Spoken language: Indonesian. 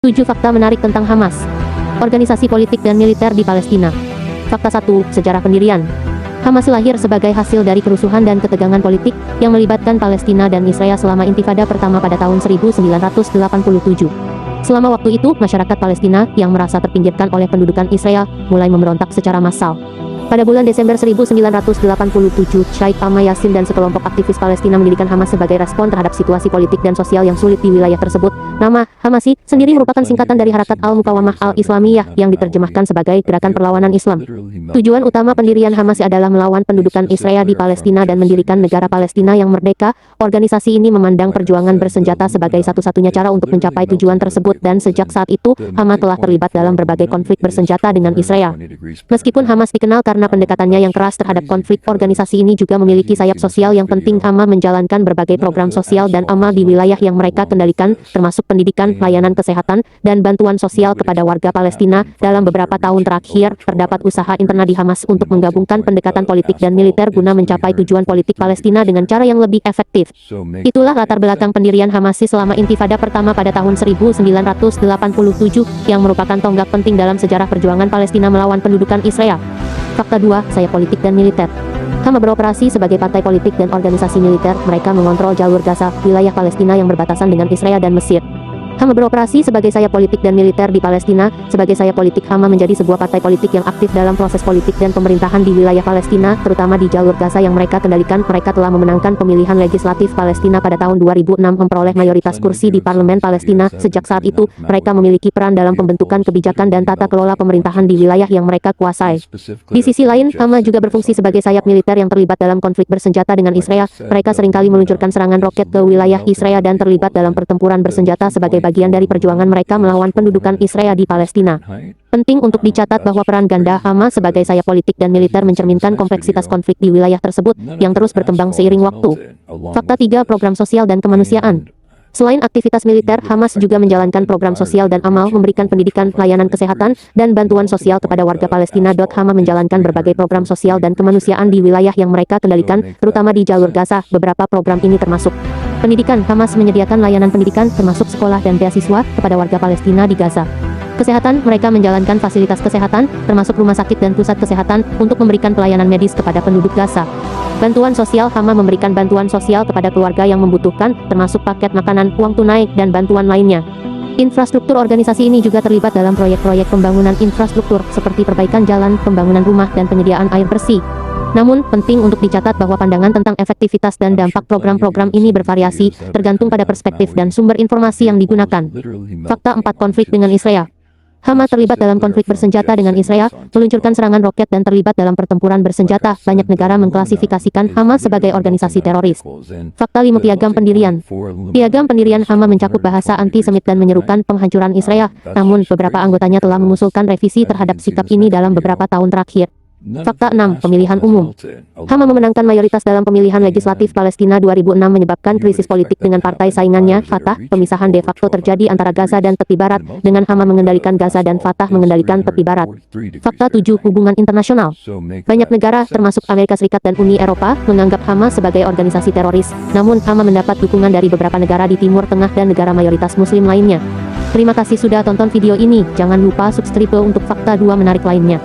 7 fakta menarik tentang Hamas. Organisasi politik dan militer di Palestina. Fakta 1. Sejarah pendirian. Hamas lahir sebagai hasil dari kerusuhan dan ketegangan politik yang melibatkan Palestina dan Israel selama Intifada pertama pada tahun 1987. Selama waktu itu, masyarakat Palestina yang merasa terpinggirkan oleh pendudukan Israel mulai memberontak secara massal. Pada bulan Desember 1987, Sheikh Ahmad Yassin dan sekelompok aktivis Palestina mendirikan Hamas sebagai respon terhadap situasi politik dan sosial yang sulit di wilayah tersebut. Nama Hamasi sendiri merupakan singkatan dari Harakat Al-Muqawamah Al-Islamiyah yang diterjemahkan sebagai Gerakan Perlawanan Islam. Tujuan utama pendirian Hamasi adalah melawan pendudukan Israel di Palestina dan mendirikan negara Palestina yang merdeka. Organisasi ini memandang perjuangan bersenjata sebagai satu-satunya cara untuk mencapai tujuan tersebut, dan sejak saat itu, Hamas telah terlibat dalam berbagai konflik bersenjata dengan Israel. Meskipun Hamas dikenal karena pendekatannya yang keras terhadap konflik, organisasi ini juga memiliki sayap sosial yang penting. Hamas menjalankan berbagai program sosial dan amal di wilayah yang mereka kendalikan, termasuk pendidikan, layanan kesehatan, dan bantuan sosial kepada warga Palestina. Dalam beberapa tahun terakhir, terdapat usaha internal di Hamas untuk menggabungkan pendekatan politik dan militer guna mencapai tujuan politik Palestina dengan cara yang lebih efektif. Itulah latar belakang pendirian Hamasi selama Intifada pertama pada tahun 1987, yang merupakan tonggak penting dalam sejarah perjuangan Palestina melawan pendudukan Israel. Fakta 2. Sayap politik dan militer. Hamas beroperasi sebagai partai politik dan organisasi militer. Mereka mengontrol jalur Gaza, wilayah Palestina yang berbatasan dengan Israel dan Mesir. Hamas beroperasi sebagai sayap politik dan militer di Palestina. Sebagai sayap politik, Hamas menjadi sebuah partai politik yang aktif dalam proses politik dan pemerintahan di wilayah Palestina, terutama di jalur Gaza yang mereka kendalikan. Mereka telah memenangkan pemilihan legislatif Palestina pada tahun 2006, memperoleh mayoritas kursi di parlemen Palestina. Sejak saat itu, mereka memiliki peran dalam pembentukan kebijakan dan tata kelola pemerintahan di wilayah yang mereka kuasai. Di sisi lain, Hamas juga berfungsi sebagai sayap militer yang terlibat dalam konflik bersenjata dengan Israel. Mereka seringkali meluncurkan serangan roket ke wilayah Israel dan terlibat dalam pertempuran bersenjata sebagai bagian dari perjuangan mereka melawan pendudukan Israel di Palestina. Penting untuk dicatat bahwa peran ganda Hamas sebagai sayap politik dan militer mencerminkan kompleksitas konflik di wilayah tersebut yang terus berkembang seiring waktu. Fakta 3. Program sosial dan kemanusiaan. Selain aktivitas militer, Hamas juga menjalankan program sosial dan amal, memberikan pendidikan, layanan kesehatan, dan bantuan sosial kepada warga Palestina. Hamas menjalankan berbagai program sosial dan kemanusiaan di wilayah yang mereka kendalikan, terutama di jalur Gaza. Beberapa program ini termasuk pendidikan. Hamas menyediakan layanan pendidikan, termasuk sekolah dan beasiswa, kepada warga Palestina di Gaza. Kesehatan, mereka menjalankan fasilitas kesehatan, termasuk rumah sakit dan pusat kesehatan, untuk memberikan pelayanan medis kepada penduduk Gaza. Bantuan sosial, Hamas memberikan bantuan sosial kepada keluarga yang membutuhkan, termasuk paket makanan, uang tunai, dan bantuan lainnya. Infrastruktur organisasi ini juga terlibat dalam proyek-proyek pembangunan infrastruktur, seperti perbaikan jalan, pembangunan rumah, dan penyediaan air bersih. Namun, penting untuk dicatat bahwa pandangan tentang efektivitas dan dampak program-program ini bervariasi, tergantung pada perspektif dan sumber informasi yang digunakan. Fakta 4. Konflik dengan Israel. Hamas terlibat dalam konflik bersenjata dengan Israel, meluncurkan serangan roket dan terlibat dalam pertempuran bersenjata. Banyak negara mengklasifikasikan Hamas sebagai organisasi teroris. Fakta 5. Piagam pendirian. Piagam pendirian Hamas mencakup bahasa antisemit dan menyerukan penghancuran Israel. Namun, beberapa anggotanya telah mengusulkan revisi terhadap sikap ini dalam beberapa tahun terakhir. Fakta 6. Pemilihan umum. Hamas memenangkan mayoritas dalam pemilihan legislatif Palestina 2006, menyebabkan krisis politik dengan partai saingannya, Fatah. Pemisahan de facto terjadi antara Gaza dan tepi barat, dengan Hamas mengendalikan Gaza dan Fatah mengendalikan tepi barat. Fakta 7. Hubungan internasional. Banyak negara, termasuk Amerika Serikat dan Uni Eropa, menganggap Hamas sebagai organisasi teroris. Namun, Hamas mendapat dukungan dari beberapa negara di Timur Tengah dan negara mayoritas Muslim lainnya. Terima kasih sudah tonton video ini. Jangan lupa subscribe untuk fakta 2 menarik lainnya.